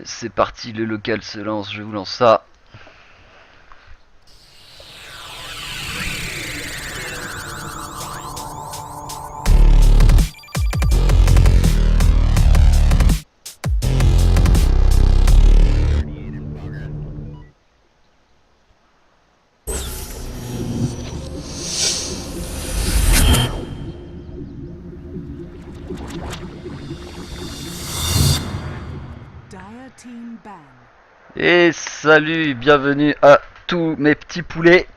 C'est parti, le local se lance, je vous lance ça. Et salut, bienvenue à tous mes petits poulets.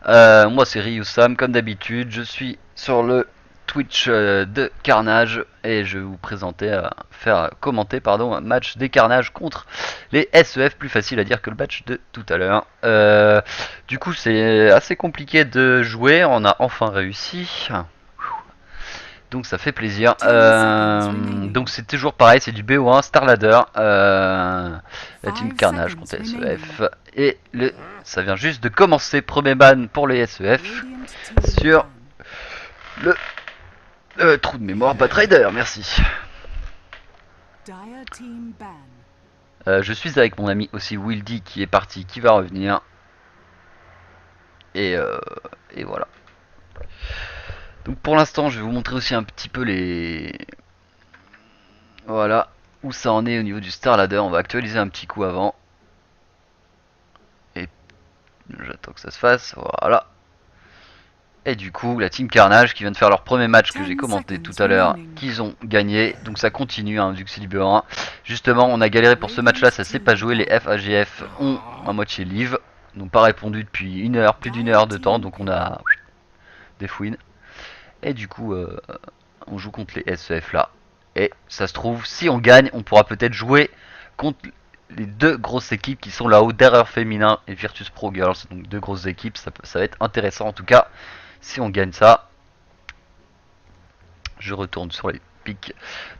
Moi c'est Ryusam, comme d'habitude, je suis sur le Twitch de Carnage et je vais vous présenter, faire commenter pardon, un match des Carnage contre les SEF, plus facile à dire que le match de tout à l'heure. Du coup c'est assez compliqué de jouer, on a enfin réussi. Donc ça fait plaisir. Donc c'est toujours pareil, c'est du BO1 Star Ladder. La team Carnage contre SEF. Et ça vient juste de commencer. Premier ban pour les SEF sur le trou de mémoire Batrider. Merci. Je suis avec mon ami aussi Wildy qui est parti, qui va revenir. Et voilà. Donc pour l'instant, je vais vous montrer aussi un petit peu les... Voilà, où ça en est au niveau du Star Ladder. On va actualiser un petit coup avant. Et j'attends que ça se fasse, voilà. Et du coup, la team Carnage qui vient de faire leur premier match que j'ai commenté tout à l'heure, qu'ils ont gagné. Donc ça continue, hein, vu que c'est du BO1. Justement, on a galéré pour ce match-là, ça s'est pas joué. Les FAGF ont à moitié live. N'ont pas répondu depuis une heure, plus d'une heure de temps. Donc on a des fouines. Et du coup, on joue contre les SEF là. Et ça se trouve, si on gagne, on pourra peut-être jouer contre les deux grosses équipes qui sont là-haut, Derrière Féminin et Virtus Pro Girls. Donc deux grosses équipes, ça va être intéressant en tout cas. Si on gagne ça, je retourne sur les pics.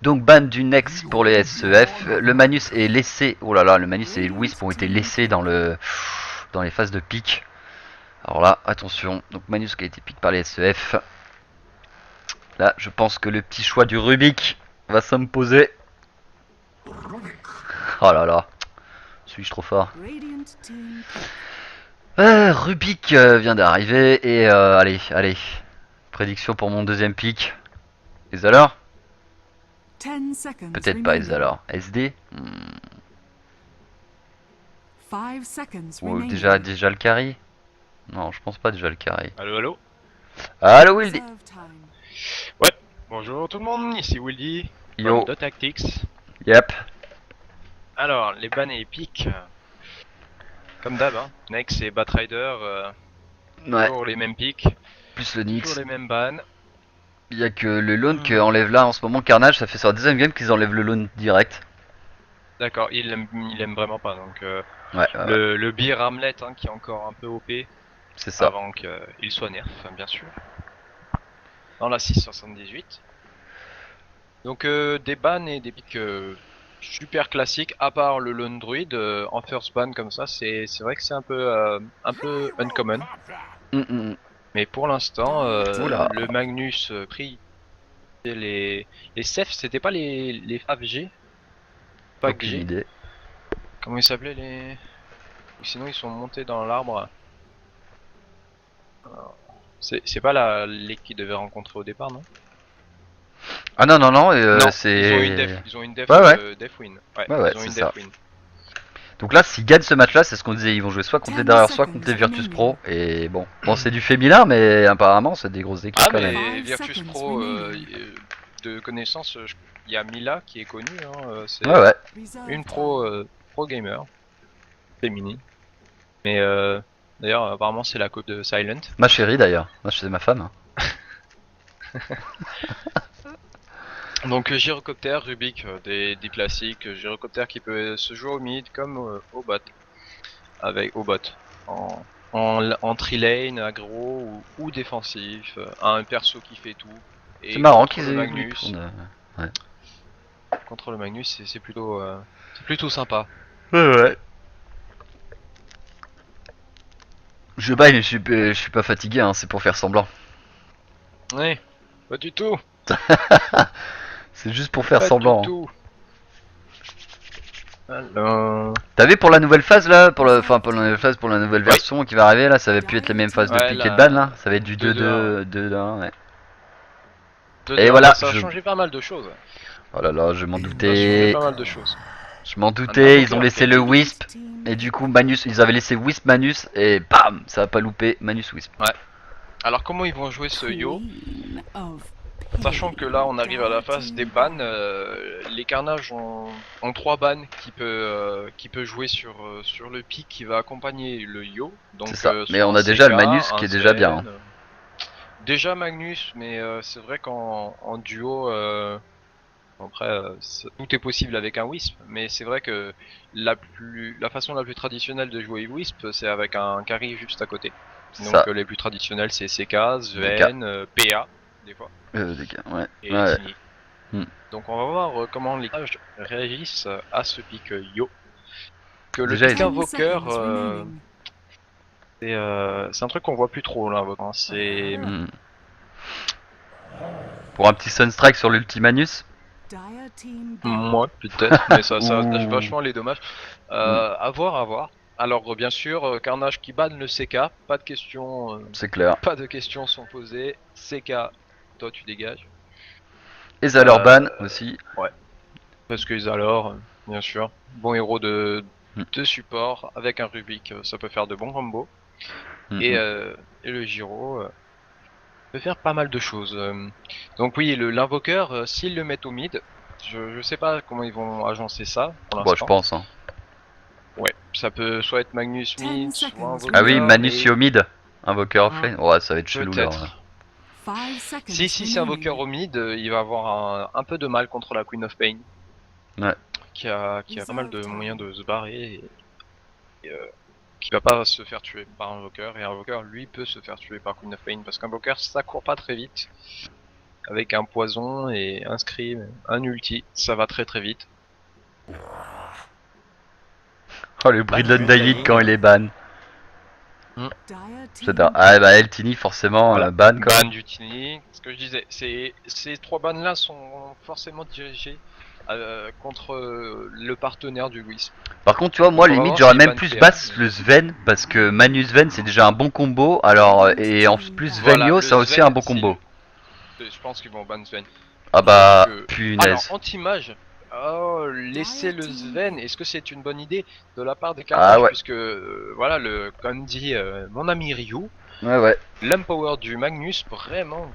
Donc ban du Nex pour les SEF. Le Manus est laissé. Oh là là, le Manus et Wisp ont été laissés dans les phases de pic. Alors là, attention. Donc Manus qui a été pick par les SEF. Là, je pense que le petit choix du Rubik va s'imposer. Oh là là, suis-je trop fort? Rubik vient d'arriver et allez. Prédiction pour mon deuxième pick. Et alors? Peut-être pas et alors. SD Ou déjà le carry? Non, je pense pas déjà le carry. Allo allo. Allo Wildy. Ouais, bonjour tout le monde, ici Wildy. Yo. De Tactics. Yep. Alors, les bans épiques. Comme d'hab, hein. Nex et Batrider, Ouais. toujours les mêmes pics. Plus le Nyx. Toujours les mêmes bans. Il y a que le Lone qui enlève là en ce moment Carnage, ça fait sur la deuxième game qu'ils enlèvent le Lone direct. D'accord, il aime vraiment pas, donc Ouais, le Beer Hamlet hein, qui est encore un peu OP. C'est ça. Avant qu'il soit nerf, bien sûr. Dans la 678. Donc des bans et des pics super classique, à part le Lone Druid en first ban comme ça, c'est vrai que c'est un peu uncommon. Mais pour l'instant, le Magnus pris les Ceph, c'était pas les FAVG, pas Aucune idée. Comment ils s'appelaient les? Sinon ils sont montés dans l'arbre. C'est pas les qui devaient rencontrer au départ, non? Ah non, non, c'est... Ils ont une def, def win. Ouais, ils ont une ça. def win. Donc là, s'ils gagnent ce match-là, c'est ce qu'on disait, ils vont jouer soit contre les derrière, soit contre les Virtus Pro. Et bon, c'est du féminin, mais apparemment, c'est des grosses équipes quand même. Ah, mais Virtus Pro, de connaissance, il y a Mila qui est connue. Hein, c'est une pro gamer féminine. Mais d'ailleurs, apparemment, c'est la coach de Silent. Ma chérie d'ailleurs, moi c'est ma femme. Donc gyrocoptère, Rubik, des classiques, gyrocoptère qui peut se jouer au mid comme au bot, avec au bot, en tri-lane, aggro ou défensif, un perso qui fait tout. C'est marrant qu'ils aient Magnus. Contre le Magnus, c'est plutôt sympa. Ouais. Je baille mais je suis pas fatigué, hein, c'est pour faire semblant. Ouais, pas du tout. C'est juste pour faire semblant. Du tout. Alors... T'as vu pour la nouvelle phase là, enfin pour la nouvelle phase, pour la nouvelle version qui va arriver là, ça va plus être les mêmes phases de Ouais, pique et de la ban là, ça va être du 2-2-1, 2-2, 2-1, ouais. 2-2-1, Et bah, voilà, ça a changé pas mal de choses. oh là là, je m'en Ça a changé doutais, pas mal de choses. je m'en Un doutais, ils ont invoqueur qui a laissé le été Wisp, et du coup Manus, ils avaient laissé Wisp Manus, et bam, ça a pas loupé, Manus Wisp. Ouais. Alors comment ils vont jouer ce yo? Sachant que là on arrive à la phase des bans, les carnages ont 3 bans qui peut jouer sur le pic qui va accompagner le yo. Donc C'est ça, mais soit on un a déjà le CK, Manus qui un est déjà bien. Sven. Déjà Magnus, mais c'est vrai qu'en duo, après tout est possible avec un Wisp, mais c'est vrai que la façon la plus traditionnelle de jouer Wisp, c'est avec un carry juste à côté. C'est Donc ça, les plus traditionnels c'est CK, DK, Sven, PA des fois DK, ouais, et ouais. Tiny. Hmm. Donc on va voir comment les carnages réagissent à ce pic yo. Que le Déjà, pic ils ont- invoqueur, c'est un truc qu'on voit plus trop l'invoqueur. Hein. C'est Hmm. Pour un petit Sunstrike sur l'Ultimanus. moi peut-être, mais ça attache Ouh. vachement les dommages. À voir, à voir. Alors bien sûr, Carnage qui banne le CK, pas de questions, C'est clair. pas de questions sont posées. CK, toi tu dégages. Et Zalorban aussi. Ouais. Parce que alors, bien sûr, bon héros Hmm. de support avec un Rubik, ça peut faire de bons combos. Hmm, Et, hmm. et le Giro peut faire pas mal de choses. Donc oui, l'invoqueur, s'ils le mettent au mid, je sais pas comment ils vont agencer ça pour Bon, je l'instant. pense. Hein. Ouais, ça peut soit être Magnus mid, soit Ah oui, invoqueur, Manus mais au mid. Invoker Hmm, offlane. Ouais, ça va être chelou là. peut-être. Si c'est invoqueur au mid, il va avoir un peu de mal contre la Queen of Pain. Ouais. Qui a pas mal de moyens de se barrer et, qui va pas se faire tuer par invoqueur, et invoqueur lui peut se faire tuer par Queen of Pain parce qu'invoqueur ça court pas très vite. Avec un poison et un scream, un ulti, ça va très très vite. Oh, le bruit de Ban l'Undying du quand il est ban. J'adore. Ah bah Eltini forcément Voilà. ban quoi. Ban du Tiny, ce que je disais, ces 3 bans là sont forcément dirigés contre le partenaire du Wisp. Par contre, tu vois, moi Donc on va limite voir j'aurais s'il même ban plus PA, basse mais- le Sven parce que Manus Sven c'est déjà un bon combo. Alors et en plus Voilà, Svenio le c'est aussi Sven, un bon combo. je pense qu'ils vont ban Sven. Ah Parce bah que... Alors, punaise. anti-mage, oh, laisser le Sven, est-ce que c'est une bonne idée de la part des Ah carnages? ouais. Puisque, voilà, comme dit mon ami Ryu, Ouais ouais. l'empower du Magnus, vraiment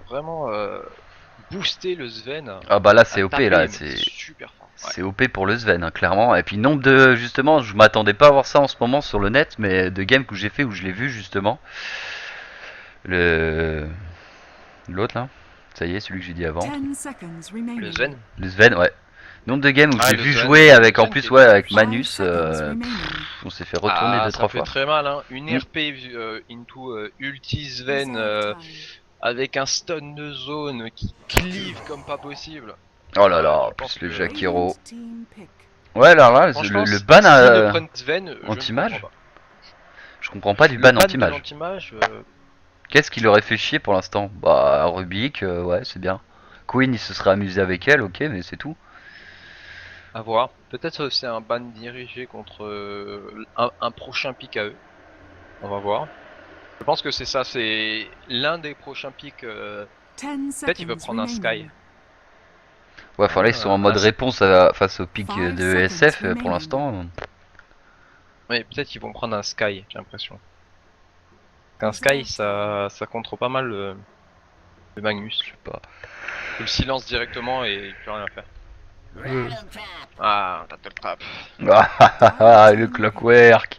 booster le Sven Ah bah là à c'est OP taper, là, mais super fort. Ouais. c'est OP pour le Sven hein, clairement. Et puis nombre de justement, je m'attendais pas à voir ça en ce moment sur le net, mais de games que j'ai fait où je l'ai vu justement. Le l'autre là, ça y est, celui que j'ai dit avant. Le Sven. Le Sven, ouais. Nombre de games où Ah, j'ai le vu Sven, jouer avec le en Sven plus qui ouais est avec puissant. Manus, on s'est fait retourner Ah, deux ça trois fait fois. très mal, hein. Une Mm. RP into ulti Sven avec un stun de zone qui cleave comme pas possible. Oh là Je là, pense plus le que Jakiro. Ouais, alors là, franchement, le ban s'ils ne prennent Sven, je ne comprends anti-mage, pas. je comprends pas du Le ban ban de anti-mage. l'anti-mage, Qu'est-ce qui leur aurait fait chier pour l'instant? Bah, Rubik, ouais, c'est bien. Queen, il se serait amusé avec elle, ok, mais c'est tout. à voir. Peut-être c'est un ban dirigé contre un prochain pick à eux. On va voir. Je pense que c'est ça, c'est l'un des prochains picks. Peut-être il veut prendre un Sky. Ouais, enfin là, ils sont en mode Un- réponse face au pic de ESF pour l'instant. Ouais, peut-être ils vont prendre un Sky, j'ai l'impression. Un Sky, ça contre pas mal le Magnus. Je sais pas. Tu le silence directement et il peut rien faire. Ah, Tattle Trap. Ah, le clockwork.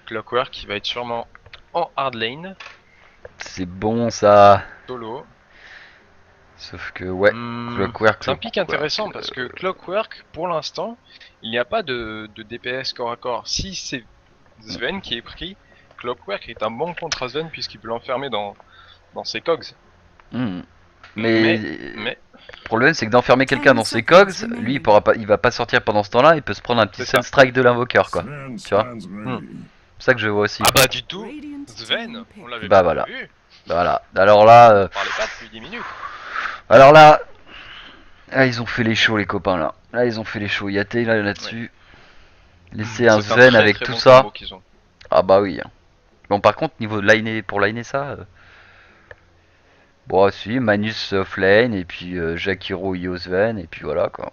Clockwork qui va être sûrement en hard lane, C'est bon ça. solo. Sauf que, ouais, clockwork. C'est un pic intéressant parce que Clockwork, pour l'instant, il n'y a pas de DPS corps à corps. Si c'est Sven qui est pris, Clockwork est un bon contre Sven puisqu'il peut l'enfermer dans ses cogs. Hmm. Mais Le problème c'est que d'enfermer quelqu'un dans ses cogs, lui il va pas sortir pendant ce temps-là, il peut se prendre un petit C'est ça. Sunstrike de l'invoqueur quoi. Tu vois. C'est ça que je vois aussi. ah bah du tout, Sven, on l'avait Bah pas voilà. vu. Voilà. Alors là, On parlait pas depuis 10 minutes. alors là, ils ont fait les shows les copains là. Là ils ont fait les shows. Yate là-dessus. Laisser un C'est un Sven très, avec très tout bon ça. combo qu'ils ont. Ah bah oui. Bon, par contre, niveau de liner, pour liner ça, bon, si, Manus offlane, et puis Jakiro, Io Sven, et puis voilà quoi.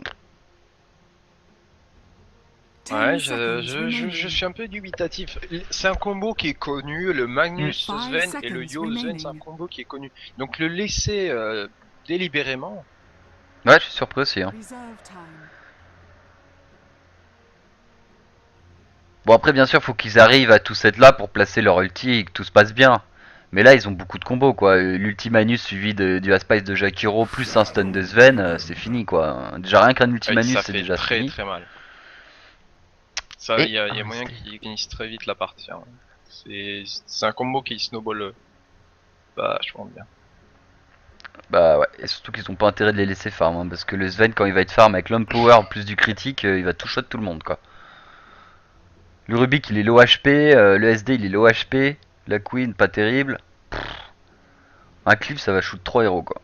Ouais, 10 seconds je remaining. suis un peu dubitatif. C'est un combo qui est connu, le Magnus 5 Sven et le seconds Yo Sven, c'est un remaining. combo qui est connu. Donc le laisser délibérément, Ouais, je suis surpris aussi. Hein. Reserve time. Bon, après, bien sûr, faut qu'ils arrivent à tout être là pour placer leur ulti et que tout se passe bien. Mais là, ils ont beaucoup de combos quoi. L'ulti Manus suivi du Aspice de Jakiro plus un stun de Sven, c'est fini quoi. Déjà, rien qu'un ulti ouais, Manus, ça c'est fait déjà très fini. très mal. Ça, Et y a moyen qu'ils finissent très vite la partie. Hein. C'est un combo qui snowball vachement bien. bah ouais, et surtout qu'ils ont pas intérêt de les laisser farm, hein, parce que le Sven, quand il va être farm avec l'homme power plus du critique, il va tout shot tout le monde quoi. Le Rubik il est low HP, le SD il est low HP, la Queen pas terrible. Un cliff ça va shoot 3 héros quoi.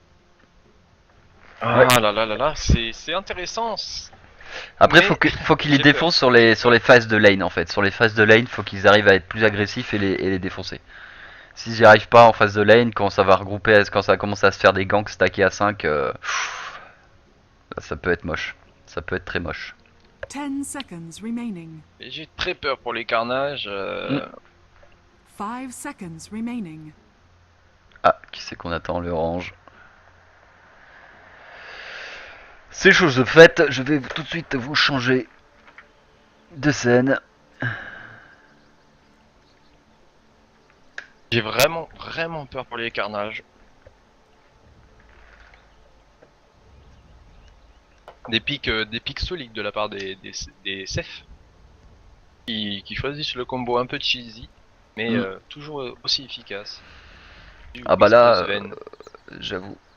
Ah Ouais. là là là là, c'est intéressant. Après Mais faut qu'ils les j'ai peur. défoncent sur les phases de lane en fait. Sur les phases de lane, faut qu'ils arrivent à être plus agressifs et les défoncer. S'ils n'y arrivent pas en phase de lane, quand ça va regrouper, quand ça va commencer à se faire des ganks stackés à 5, ça peut être moche. Ça peut être très moche. 10 seconds remaining. Et j'ai très peur pour les carnages. 5 seconds remaining. Ah, qui c'est qu'on attend? Le orange. C'est chose de faite, je vais tout de suite vous changer de scène. J'ai vraiment vraiment peur pour les carnages. Des pics solides de la part des Seth qui choisissent le combo un peu cheesy, mais toujours aussi efficace. Du Ah bah Wisp là, Sven.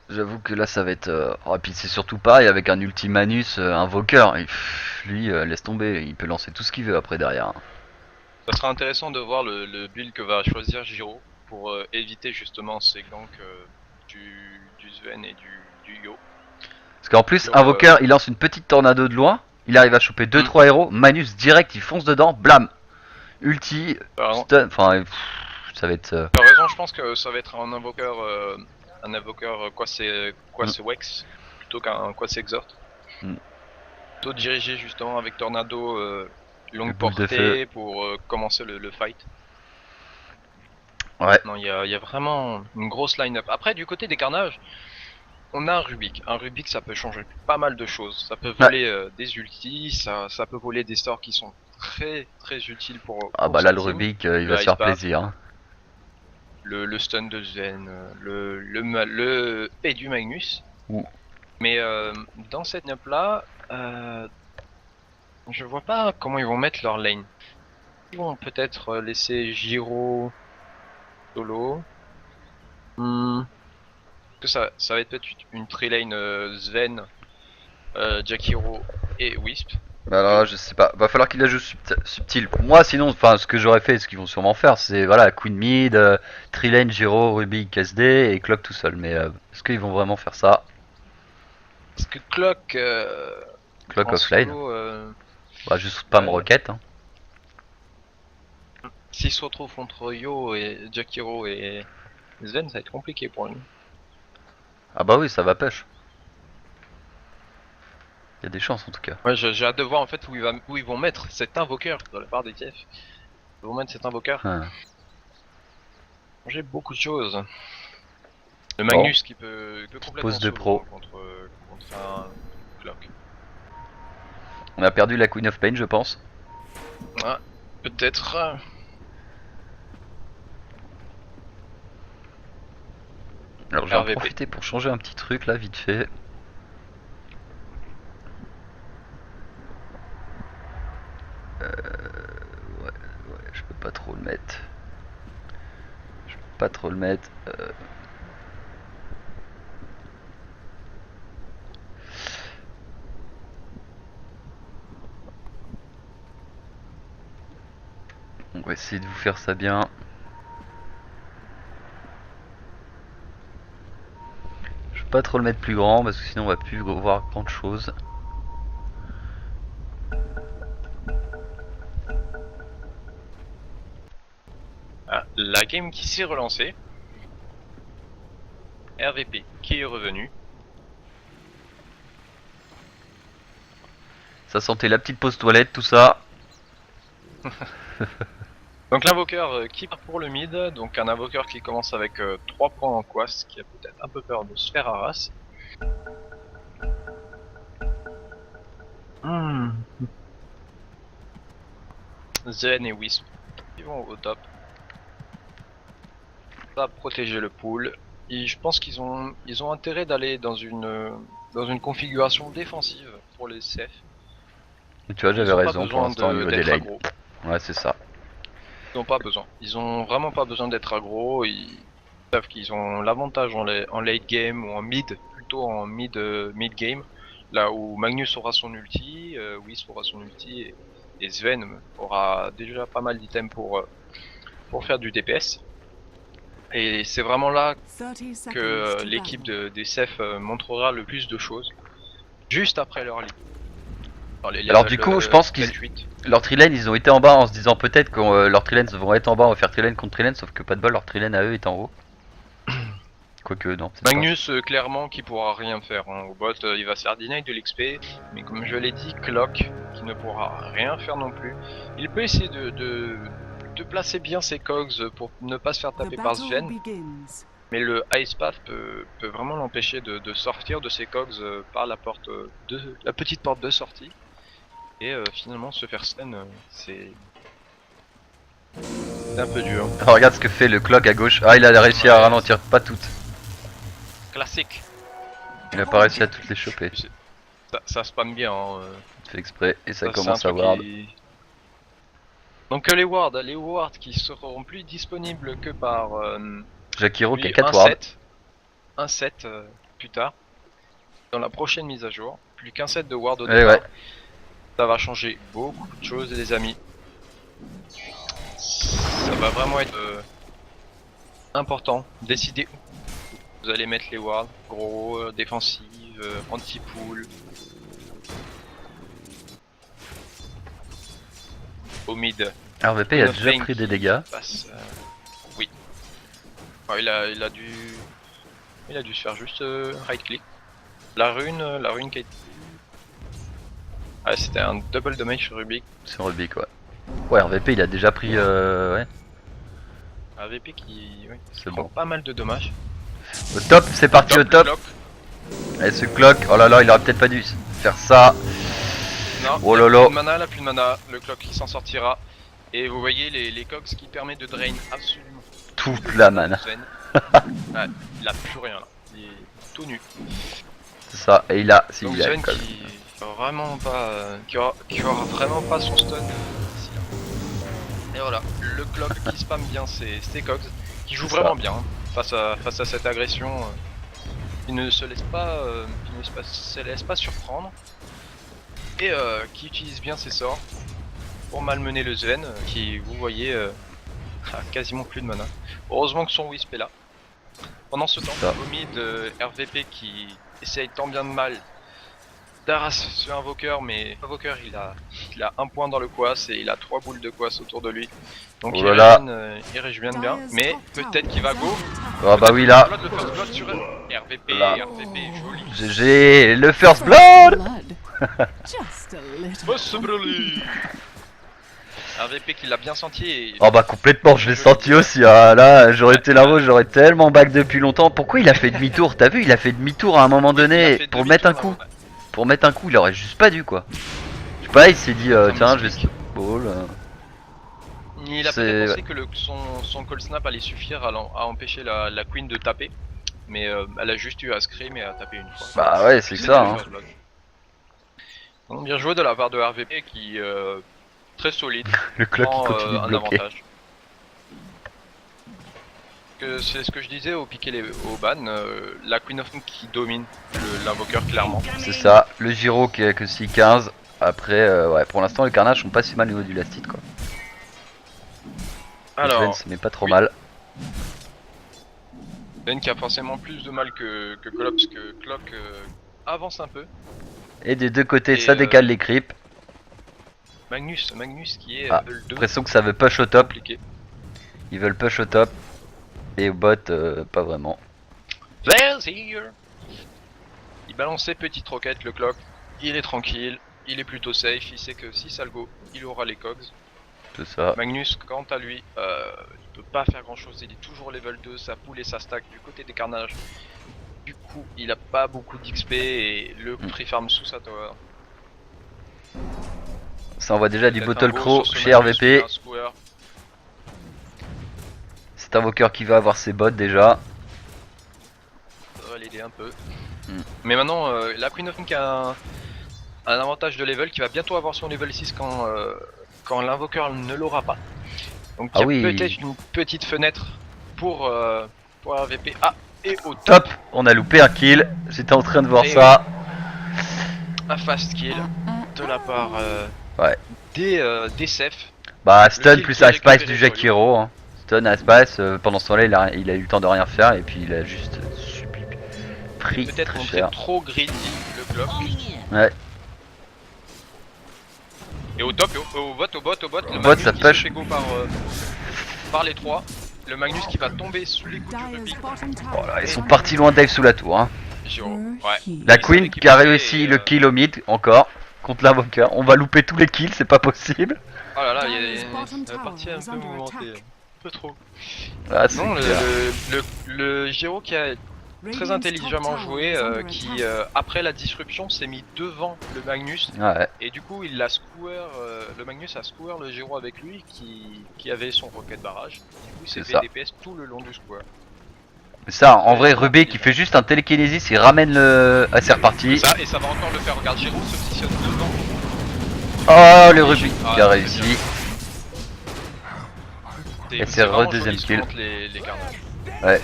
j'avoue que là ça va être... Oh, et puis c'est surtout pareil avec un Ultimanus invoqueur. Lui, laisse tomber, il peut lancer tout ce qu'il veut après derrière. Hein. Ça sera intéressant de voir le build que va choisir Giro pour éviter justement ces ganks du Sven et du Yo. Parce qu'en plus, Sur, invoqueur, il lance une petite tornado de loin, il arrive à choper 2-3 héros, Manus direct, il fonce dedans, blam. Ulti, stun, enfin, ça va être... Par raison, je pense que ça va être un invoqueur Quasi Wex plutôt qu'un Quasi Exort. Plutôt dirigé justement avec Tornado longue portée pour commencer le fight. Ouais. Non, il y a vraiment une grosse line-up. Après, du côté des carnages, on a un Rubik. Un Rubik, ça peut changer pas mal de choses. Ça peut voler des ultis, ça peut voler des sorts qui sont très très utiles pour. Ah bah là, le Rubik, il va se faire plaisir. Hein. Le stun de Zen, le et du Magnus. Mais dans cette line-up là, je vois pas comment ils vont mettre leur lane. Ils vont peut-être laisser Giro solo. Que ça va être peut-être une tree-lane Sven, Jakiro et Wisp. Bah alors je sais pas, va falloir qu'il la joue subtil. Moi sinon, enfin ce que j'aurais fait, ce qu'ils vont sûrement faire, c'est voilà Queen Mid, Trilane, Giro, Rubik, SD et Clock tout seul. Mais est-ce qu'ils vont vraiment faire ça? Parce que Clock offline, bah juste spam rocket. Hein. S'il se retrouve contre Yo et Jakiro et Sven, ça va être compliqué pour lui. Ah bah oui, ça va pêche. Il y a des chances en tout cas. Ouais, j'ai hâte de voir en fait où ils vont mettre cet invoqueur de la part des TF. Ils vont mettre cet invoqueur. J'ai beaucoup de choses. Le Magnus qui peut complètement pose de pro contre un Clock. On a perdu la Queen of Pain, je pense. Ah, peut-être. Alors je vais en profiter pour changer un petit truc là, vite fait. Ouais, je peux pas trop le mettre. On va essayer de vous faire ça bien. Je peux pas trop le mettre plus grand parce que sinon on va plus voir grand chose. la game qui s'est relancée. RVP qui est revenu. Ça sentait la petite pause toilette, tout ça. Donc l'invoqueur qui part pour le mid, donc un invoqueur qui commence avec 3 points en quest, qui a peut-être un peu peur de se faire harass. Zen et Wisp, ils vont au top. Ça va protéger le pool. Et je pense qu'ils ont intérêt d'aller dans une configuration défensive pour les CF. Et tu vois, j'avais Ils ont pas raison pour besoin l'instant au niveau des d'être lanes. aggro. Ouais, c'est ça. Ils ont pas besoin. Ils ont vraiment pas besoin d'être aggro. Ils savent qu'ils ont l'avantage en late game ou en mid, plutôt en mid game. Là où Magnus aura son ulti, Whis aura son ulti et Sven aura déjà pas mal d'items pour faire du DPS. Et c'est vraiment là 30 seconds que to l'équipe battle. des CF montrera le plus de choses. Juste après leur lead. Alors, du coup, je pense qu'ils- 7-8. Leur trilane, ils ont été en bas en se disant peut-être que leurs trilane vont être en bas, on va faire trilane contre trilane, sauf que pas de bol, leur trilane à eux est en haut. Quoique, non. c'est pas. Magnus, clairement, qui pourra rien faire. Hein. Au bot, il va se faire deny de l'XP. Mais comme je l'ai dit, Clock, qui ne pourra rien faire non plus. Il peut essayer de placer bien ses cogs pour ne pas se faire The taper par battle Sven. begins. Mais le Ice Path peut vraiment l'empêcher de sortir de ses cogs par la porte la petite porte de sortie. Et finalement, se faire stun, c'est un peu dur. Ah, regarde ce que fait le clock à gauche. Ah, il a réussi à Ouais. ralentir, pas toutes. Classique. Il a pas réussi à toutes les choper. Ça spam bien. Hein. Il fait exprès et ça Ça, commence c'est à un truc ward. Donc les wards qui seront plus disponibles que par Jakiro qui a lui, 4 wards. un set plus tard, dans la prochaine mise à jour, plus qu'un set de ward au Ouais, départ. ouais. Ça va changer beaucoup de choses les amis. Ça va vraiment être important. Décidez où vous allez mettre les wards, gros, défensive, anti-pool. Au mid. RVP a Notre déjà lane pris des qui dégâts. passe, oui. Ouais, il a dû se faire juste right click. La rune qui a été... Ah, c'était un double damage sur Rubik. C'est Rubik, ouais. Ouais, RVP il a déjà pris. Ouais, Un VP qui c'est prend bon. pas mal de dommages. Au top, c'est parti au top. Clock. Et ce clock, oh là là, il aurait peut-être pas dû faire ça. Non, Oh il a là là. plus de mana, le clock qui s'en sortira. Et vous voyez les cogs qui permet de drain absolument Toute la mana. Sven. Ouais, il a plus rien là, il est tout nu. C'est ça, et il a. Si, Donc il a Sven quand même. qui vraiment pas, qui aura vraiment pas son stun ici, là. Et voilà, le clock qui spam bien ses cogs, qui joue C'est vraiment ça. bien hein, face à cette agression. Il ne se laisse pas, se laisse pas surprendre et qui utilise bien ses sorts pour malmener le Sven qui, vous voyez, a quasiment plus de mana. Heureusement que son Wisp est là. Pendant ce temps, Ça. au mid, RVP qui essaye tant bien de mal d'arraser ce invoqueur, mais l'invoqueur il a un point dans le quas et il a 3 boules de quas autour de lui. Donc Oh là là. il régène bien, mais peut-être qu'il va go. Oh bah oui, là. Blood, le first blood sur RVP, Là. RVP, joli. GG, le first blood. Just a little. Possibly. RVP qui l'a bien senti et... Oh bah complètement, je l'ai senti aussi. Ah, là, j'aurais été là-haut, j'aurais tellement back depuis longtemps. Pourquoi il a fait demi-tour? T'as vu, il a fait demi-tour à un moment Il a donné fait pour mettre un demi-tour, coup. là, ouais. Pour mettre un coup, il aurait juste pas dû quoi. Je sais pas, il s'est dit tiens, je vais m'explique. skip ball. Il a C'est- peut-être pensé que son call snap allait suffire à empêcher la queen de taper. Mais elle a juste eu à scream et à taper une fois. Bah ouais, c'est C'était ça. le Hein. first blood. Donc, bien joué de la part de RVP qui très solide, Le clock prend qui continue de un bloquer. avantage. C'est ce que je disais au piqué au ban, la Queen of Moon qui domine l'invoqueur clairement. C'est ça, le Giro qui a que 6-15. Après, ouais, pour l'instant, les carnages sont pas si mal au niveau du last hit quoi. Alors, Sven se met pas trop oui. mal. Ben qui a forcément plus de mal que Clock, parce que Clock avance un peu. Et des deux côtés, Et, ça décale les creeps. Magnus qui est Ah, level 2, L'impression que ça veut push au top. compliqué. Ils veulent push au top. Et au bot, pas vraiment. There's here. Il balance ses petites roquettes, le clock. Il est tranquille, il est plutôt safe. Il sait que si ça le go, il aura les cogs. C'est ça. Magnus, quant à lui, il peut pas faire grand chose. Il est toujours level 2, sa poule et sa stack du côté des carnages. Du coup, il a pas beaucoup d'XP et le free farm sous sa tower. Ça envoie déjà du Peut-être bottle un go crow sur ce chez Magnus, RVP. un scour. C'est Invoker qui va avoir ses bots déjà. Ça va l'aider un peu. Mm. Mais maintenant, la Queen of Ink a un avantage de level qui va bientôt avoir son level 6 quand l'invoqueur ne l'aura pas. Donc il y Ah a oui. peut-être une petite fenêtre pour RVP. Ah, et au Top, on a loupé un kill. J'étais en train de voir Et ça. un fast kill de la part Ouais. des Seth. Bah stun kill plus qui est Ice Spice récupéré du sur Jack Hero. Hein. Stun Ice Spice, pendant ce temps là il a eu le temps de rien faire et puis il a juste pris Peut-être très montré cher. trop greedy le bloc. Ouais. Et au top, au bot, le bot, Magnus ça qui push. se fait go par les trois. Le Magnus qui va tomber sous les coups du Dyer's rubik. bottom tower Voilà, ils is sont under partis loin de dive sous la tour. Hein. Giro, attack. ouais. La Il Queen savait qu'il qui a passait réussi et, le kill au mid encore contre l'invoqueur. On va louper tous les kills, c'est pas possible. Oh là là, il y a Dyer's bottom la partie un tower is peu under mouvementée. attack. Un peu trop. Ah, c'est Non, clair. le Giro qui a très Radiant's intelligemment top joué, tower is under qui attack. après la disruption s'est mis devant le Magnus Ouais. et du coup il a scour, le Magnus a scour le Giro avec lui qui avait son rocket barrage. Du coup il s'est C'est fait ça. DPS tout le long du scour. Ça, en vrai, Rubik qui fait juste un télékinésis, il ramène le. Ah, c'est reparti. Ça et ça va encore le faire. Regarde, Giro se positionne devant. Oh, le Rubik Ah, qui a c'est réussi. bien. Et c'est vraiment deuxième joli ce kill. que montrent les carnages. Ouais.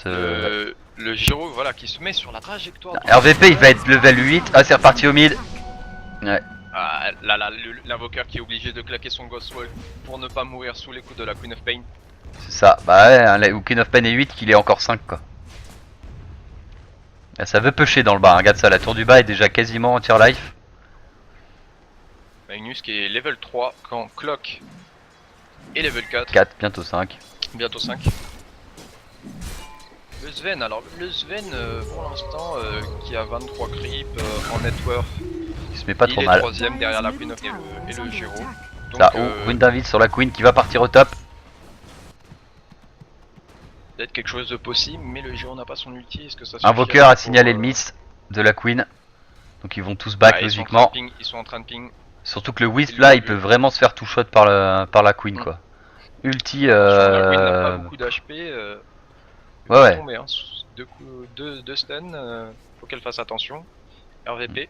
Le Giro voilà qui se met sur la trajectoire. RVP il va être level 8. Ah, c'est reparti au mid. Ouais. Ah, là, l'invoqueur qui est obligé de claquer son Ghost Wall pour ne pas mourir sous les coups de la Queen of Pain. C'est ça. Bah ouais, hein, ou Queen of Pain est 8, qu'il est encore 5 quoi. Ah, ça veut pusher dans le bas. Hein. Regarde ça, la tour du bas est déjà quasiment en tier life. Magnus qui est level 3 quand Clock est level 4, 4, bientôt 5. bientôt 5. Le Sven, alors le Sven pour l'instant qui a 23 creeps en net worth, Il se met pas il trop est mal. troisième derrière la Queen of Pain et le Giro. Donc Là, Wind David sur la Queen qui va partir au top. peut-être quelque chose de possible, mais le Giro n'a pas son ulti, est-ce que ça Invoker a suffira signalé pour, le miss de la Queen. Donc ils vont tous back ouais, logiquement. ils sont en train de ping. Surtout que le Wisp Ils là l'ont il vu. peut vraiment se faire tout shot par la Queen quoi. Ulti La Queen n'a pas beaucoup d'HP. Ouais, ouais. Tomber, hein. Deux stun, faut qu'elle fasse attention. RVP.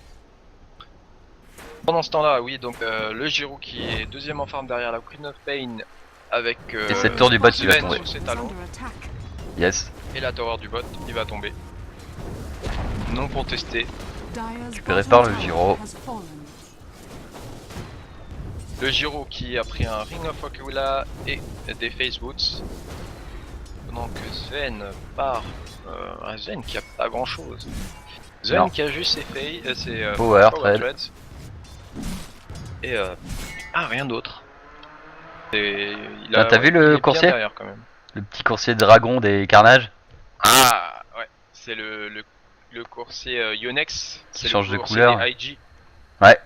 Pendant ce temps-là, oui, donc le Giro qui est deuxième en farm derrière la Queen of Pain avec Et cette tour du bot qui va Sven tomber. sous ses Is talons under attack. Yes. et la tower du bot, il va tomber. Non contesté. Dyer's Récupéré bottom par le tower Giro. has fallen. Le Giro qui a pris un Ring of Aquila et des Face Boots. Pendant que Sven part. Un Sven qui a pas grand chose. Sven Non. qui a juste ses Power Thread. Threads. Et rien d'autre. Et il Ah, t'as vu le il est bien coursier derrière, quand même. Le petit coursier dragon des carnages. Ah ouais, c'est le coursier Yonex. C'est change le de coursier couleur. des IG. Ouais.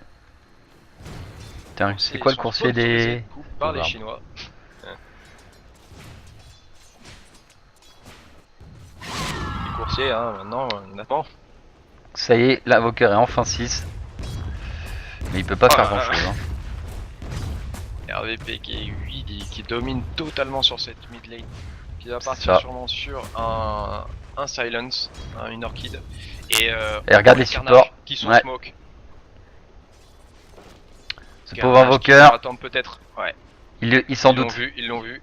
Tiens, c'est quoi le Sont coursier sponsorisés des. du coup par les Pardon. Chinois. Les coursiers, hein, maintenant, on attend. Ça y est, l'invoqueur est enfin 6. Mais il peut pas Oh faire là grand là. chose. Hein. RVP qui est 8, qui domine totalement sur cette mid lane. Qui va C'est partir ça. sûrement sur un silence, une orchid. Et regarde les carnages supports. qui sont Ouais. smoke. Ce pauvre Carnage qui invoqueur, vont attendre peut-être. Ouais. il s'en Ils l'ont doute. vu, ils l'ont vu.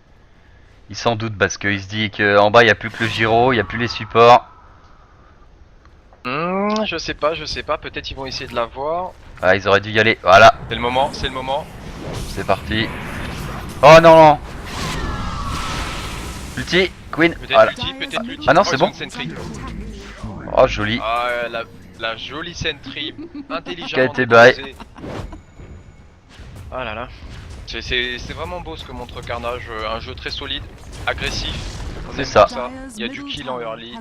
Il s'en doute parce qu'il se dit qu'en bas il n'y a plus que le Giro, il n'y a plus les supports. Je sais pas, peut-être ils vont essayer de la voir. Ah, ils auraient dû y aller. Voilà, C'est le moment, c'est le moment. c'est parti. Oh non, non. Ulti, Queen. Peut-être Voilà. l'ulti. Ah non, c'est Poison bon. Sentry. Oh, joli. Ah, la jolie sentry, intelligemment Qui a été bail. déposée. Ah là là. C'est vraiment beau ce que montre Carnage, un jeu très solide, agressif. On C'est aime ça. ça. Il y a du kill en early.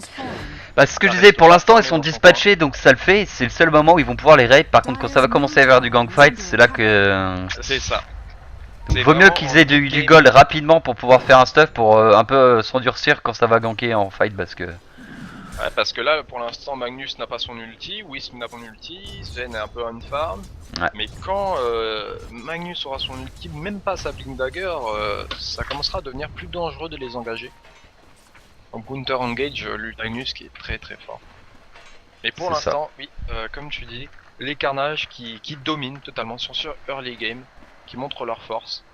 Bah, c'est ce que je Ça disais, reste pour l'instant pas ils sont fermé dans son dispatchés donc ça le fait. C'est le seul moment où ils vont pouvoir les raid. Par contre, quand ça va commencer à avoir du gang fight, c'est là que. C'est ça. Donc, C'est vaut mieux vraiment qu'ils en aient du game. gold rapidement pour pouvoir faire un stuff pour un peu s'endurcir quand ça va ganker en fight parce que. Ouais, parce que là, pour l'instant, Magnus n'a pas son ulti, Wisp n'a pas son ulti, Sven est un peu on farm. Ouais. Mais quand Magnus aura son ulti, même pas sa Blink Dagger, ça commencera à devenir plus dangereux de les engager. Donc Counter Engage, Magnus qui est très très fort. Et pour C'est ça. l'instant, oui, comme tu dis, les Carnages qui dominent totalement, sont sur early game, qui montrent leur force.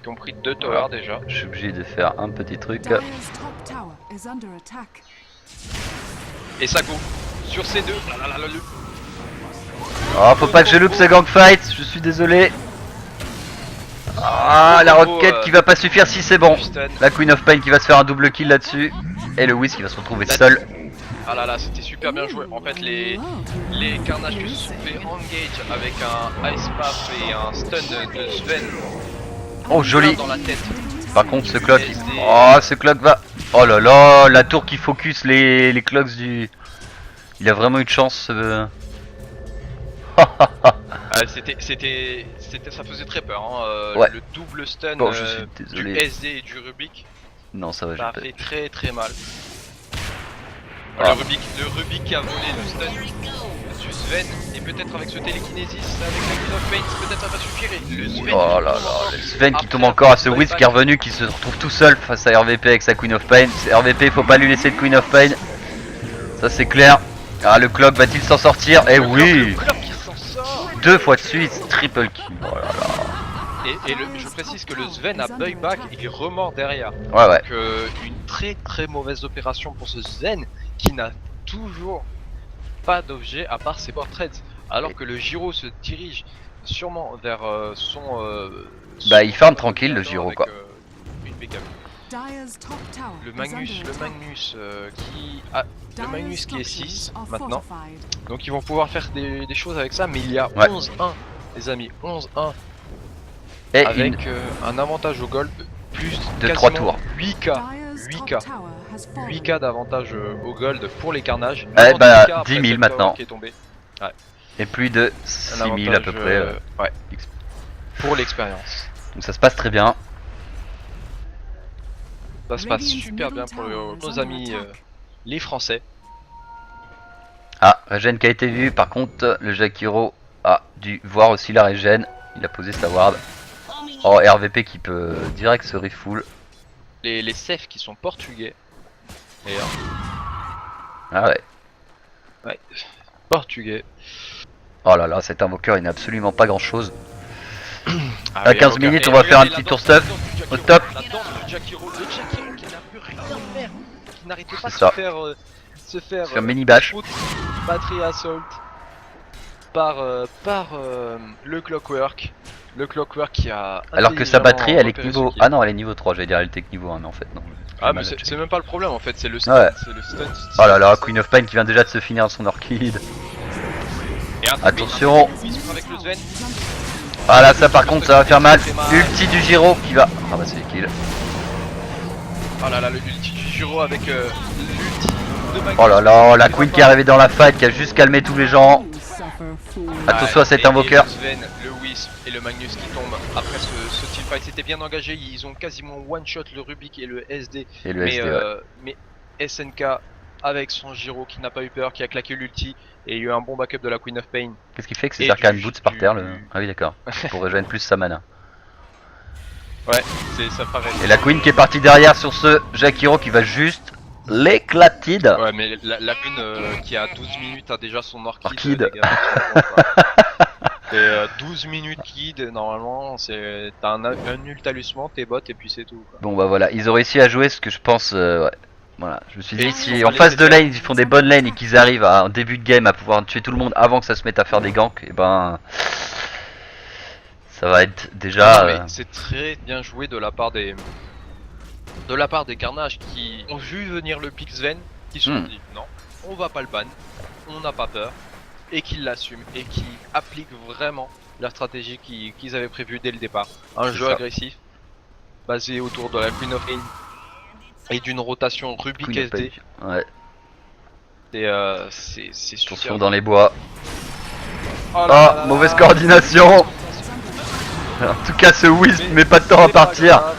Qui ont pris 2 towers déjà. Je suis obligé de faire un petit truc. Dire's top tower is under attack. Et ça go sur ces deux. Oh, faut pas que je loupe ce gang fight, je suis désolé. Ah, la roquette qui va pas suffire si c'est bon. La Queen of Pain qui va se faire un double kill là-dessus. Et le Whis qui va se retrouver seul. Ah là là, c'était super bien joué. En fait, les Carnages qui se sont fait engage avec un Ice Path et un stun de Sven. Oh, joli. Dans la tête. Par contre, ce clock. Oh, ce clock va. Oh là là, la tour qui focus les clocks du. Il a vraiment eu de chance. Ah, ça faisait très peur. Hein. Ouais. Le double stun Bon, je suis du désolé. SD et du Rubik, Non, ça va, ça a j'ai fait pas. très très mal. Ah. Le Rubik qui a volé le stun du Sven, et peut-être avec ce télékinésis, avec la Queen of Pain, peut-être ça va suffire. Et le Sven, Oh là là, le Sven qui tombe encore à ce Whis qui est revenu, qui se retrouve tout seul face à RVP avec sa Queen of Pain. RVP, faut pas lui laisser de Queen of Pain. Ça c'est clair. Ah, le clock va-t-il s'en sortir? Eh oui! Le clock qui s'en sort. 2 fois de suite, triple kill. Oh là là. Et je précise que le Sven a buyback et il remord derrière. Ouais, ouais. Donc une très très mauvaise opération pour ce Sven qui n'a toujours pas d'objet à part ses portraits. Alors que le Giro se dirige sûrement vers son... Bah, il farm tranquille, le Giro, avec, quoi. Une BKB. Dire's top tower Le is Magnus, under le attack. Magnus qui a... Le Dire's Magnus qui est structures 6 are maintenant. fortified. Donc ils vont pouvoir faire des choses avec ça. Mais il y a Ouais. 11-1 les amis. 11-1 Et avec un avantage au gold plus De quasiment 3 tours. 8k. Dire's 8K. top tower has fallen. 8k d'avantage au gold pour les Carnages. Eh bah, 90K après 10 000 cette maintenant. tower qui est tombée. et plus de Un 6000 à peu avantage, près. ouais. Pour l'expérience. Donc ça se passe très bien. Ça se passe Radiant's super bien middle pour tower is nos under amis attack. les Français. Ah, régène qui a été vu. Par contre, le Jakiro a dû voir aussi la régène. Il a posé sa ward. Oh, RVP qui peut direct se refull. Les Sef qui sont portugais. D'ailleurs, Ah ouais. ouais, portugais. Oh là là, cet invoqueur il n'a absolument pas grand chose. Ah, À oui, 15 avocat. minutes, Et on va faire un regardez petit la tour danse, stuff. la danse du Jakiro, Au top. La danse du Jakiro. Le Jakiro qui n'a pu rien faire. Qui n'arrêtait pas de C'est ça. se faire Sur mini bash. shoot, battery assault par le Clockwork. Le Clockwork qui a. Alors que sa batterie elle est que repéré niveau. ce kill. Ah non, elle est niveau 3. J'allais dire elle était que niveau 1, mais en fait non. Ah mais c'est même pas le problème en fait, c'est le stun. Ouais. C'est le stun. Oh là là, Queen of Pain qui vient déjà de se finir son orchid. Et un- Attention. Avec le Sven. Ah là, ça par contre ça va faire mal. Ulti du Giro qui va. Ah bah c'est kill. Oh là là, l'ulti du Giro avec l'ulti de Magnus. Oh là là, la Queen qui est arrivée dans la fight qui a juste calmé tous les gens. You suffer, fool. Attention à cet et invoqueur. le Sven, le Wisp et le Magnus qui tombent après ce teamfight. C'était bien engagé, ils ont quasiment one-shot le Rubik et le SD. Et le SD, ouais. Mais SNK avec son Giro qui n'a pas eu peur, qui a claqué l'ulti et il y a eu un bon backup de la Queen of Pain. Qu'est-ce qui fait que c'est Et Arcane du- Boots par du- terre le... Ah oui d'accord. Pour rejoindre plus sa mana. Ouais, ça paraît. Et la Queen qui est partie derrière sur ce Jakiro qui va juste l'éclatide. Ouais, mais la Queen qui a 12 minutes a déjà son orchid. Orchid. Les gars, et 12 minutes kid, normalement, t'as un ult alusement, t'es bot et puis c'est tout. Quoi. Bon bah voilà, ils ont réussi à jouer ce que je pense. Ouais. Voilà, je me suis dit Et si ils ont en face de laissé lane ils font des bonnes lanes et qu'ils arrivent en début de game à pouvoir tuer tout le monde avant que ça se mette à faire des ganks, et ben ça va être déjà. Non, mais c'est très bien joué de la part des Carnages qui ont vu venir le pick Sven, qui se sont dit non, on va pas le ban, on n'a pas peur, et qui l'assument et qui appliquent vraiment la stratégie qu'ils avaient prévue dès le départ. Un C'est jeu ça. agressif, basé autour de la Queen of Pain et d'une rotation Rubik Queen of SD. Pain. Ouais, C'est super. attention dans les bois. Oh là Ah, là là mauvaise là. coordination. En tout cas, ce Wisp met pas de temps à c'est pas partir. grave,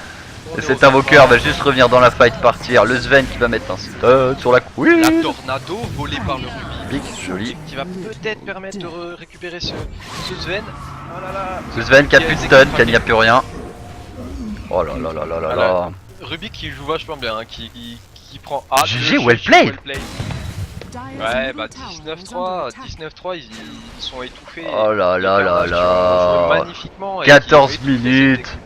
on Et est cet au invoqueur top. va juste revenir dans la fight, partir. Le Sven qui va mettre un stun sur la La Queen. tornado volée par le Rubik. Joli. Qui va peut-être permettre de récupérer ce Sven. Oh là là. Ce Sven qui a plus de stun, qui n'y a Rubik plus rien. Oh là là là là là là. Voilà. qui joue vachement bien, hein, qui prend A. GG, well played. Ouais, bah 19-3, 19-3, ils sont étouffés. Oh là Les là là Carnage qui ont là. joué magnifiquement et 14 qui ont étouffé minutes. cette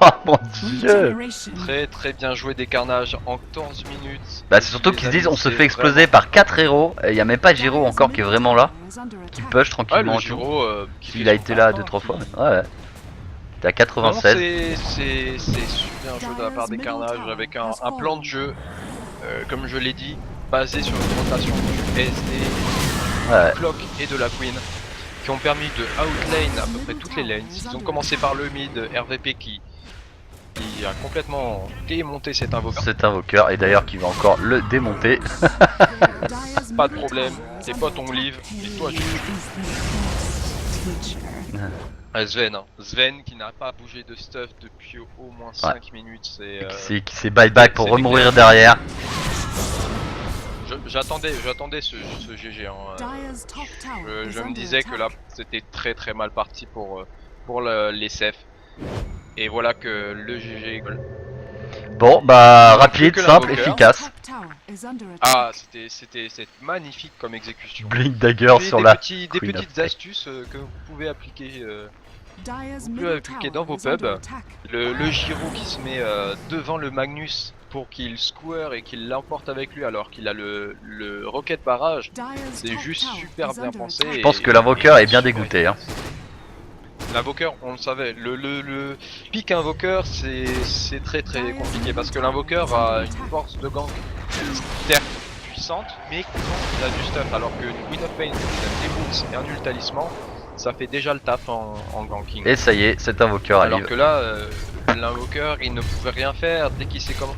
Oh mon dieu. Regeneration. très bien joué des Carnages en 14 minutes. Bah c'est surtout qu'ils se disent on se C'est fait exploser par 4 héros. Et il n'y a même pas Giro encore qui est vraiment là. Qui push Ouais, tranquillement le et tout. Giro, qui Il fait a son été là taf, 2-3 hein, fois. qui- Ouais. T'es à Non, 96. c'est super joué de la part des Carnages avec un plan de jeu, comme je l'ai dit, basé sur une rotation du SD, Ouais. du Clock et de la Queen, qui ont permis de outlane à peu près toutes les lanes. Ils ont commencé par le mid RVP qui a complètement démonté cet invoqueur. Cet invoqueur et d'ailleurs qui va encore le démonter. Pas de problème, tes potes on live, et toi je Sven, hein. Sven qui n'a pas bougé de stuff depuis au moins 5 minutes, Qui s'est buyback pour c'est remourir derrière. J'attendais ce GG, hein. Je me disais que là c'était très mal parti pour les CF. Et voilà que le GG goal. Bon bah Il manque rapide, plus que simple, l'invoqueur. efficace. Ah, c'était magnifique comme exécution. Blink Dagger Puis sur des la des Queen of petites Pain. astuces que vous pouvez appliquer. Vous pouvez appliquer dans vos pubs. Le Giro qui se met devant le Magnus pour qu'il square et qu'il l'emporte avec lui alors qu'il a le rocket barrage. C'est juste super bien pensé. Je pense que l'invoqueur est bien dégoûté. Hein. L'invoqueur, on le savait, le pic invoqueur c'est très compliqué parce que l'invoqueur a une force de gank certes puissante mais quand il a du stuff alors que Queen of Pain, des boots et un nul talisman, ça fait déjà le taf en ganking. Et ça y est, cet invoqueur Alors arrive. que là, l'invoqueur il ne pouvait rien faire, dès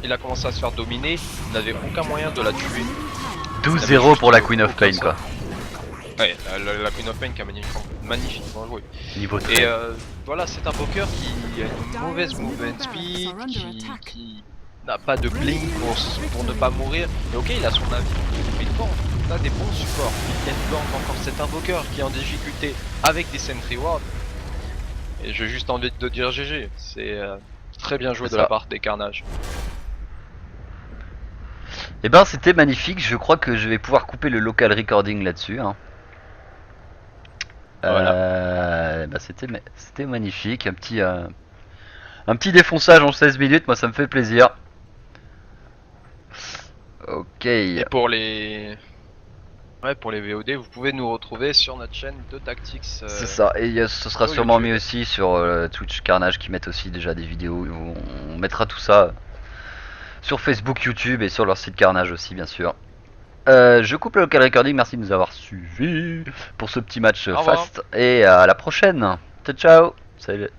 il a commencé à se faire dominer, il n'avait aucun moyen de la tuer. 12-0 pour la Queen of Pain quoi. Ouais, la Queen of Pain qui a magnifiquement joué. Niveau 13. Et voilà, c'est un poker qui a une mauvaise movement speed, qui n'a pas de blink pour ne pas mourir. Mais ok, il a son avis. Mais quand on a des bons supports, il gank encore cet invoqueur qui est en difficulté avec des sentry wards. Et j'ai juste envie de dire GG. C'est très bien joué C'est de la ça. part des Carnages. Et ben c'était magnifique, je crois que je vais pouvoir couper le local recording là-dessus. Hein. Bah c'était magnifique, un petit défonçage en 16 minutes, moi ça me fait plaisir. Ok. Et pour les VOD, vous pouvez nous retrouver sur notre chaîne de Tactics. C'est ça, et ce sera sur sûrement YouTube. mis aussi sur Twitch Carnage qui mettent aussi déjà des vidéos. On mettra tout ça sur Facebook, YouTube et sur leur site Carnage aussi bien sûr. Je coupe le local recording, merci de nous avoir suivis pour ce petit match Au revoir. fast et à la prochaine. Ciao ciao. Salut.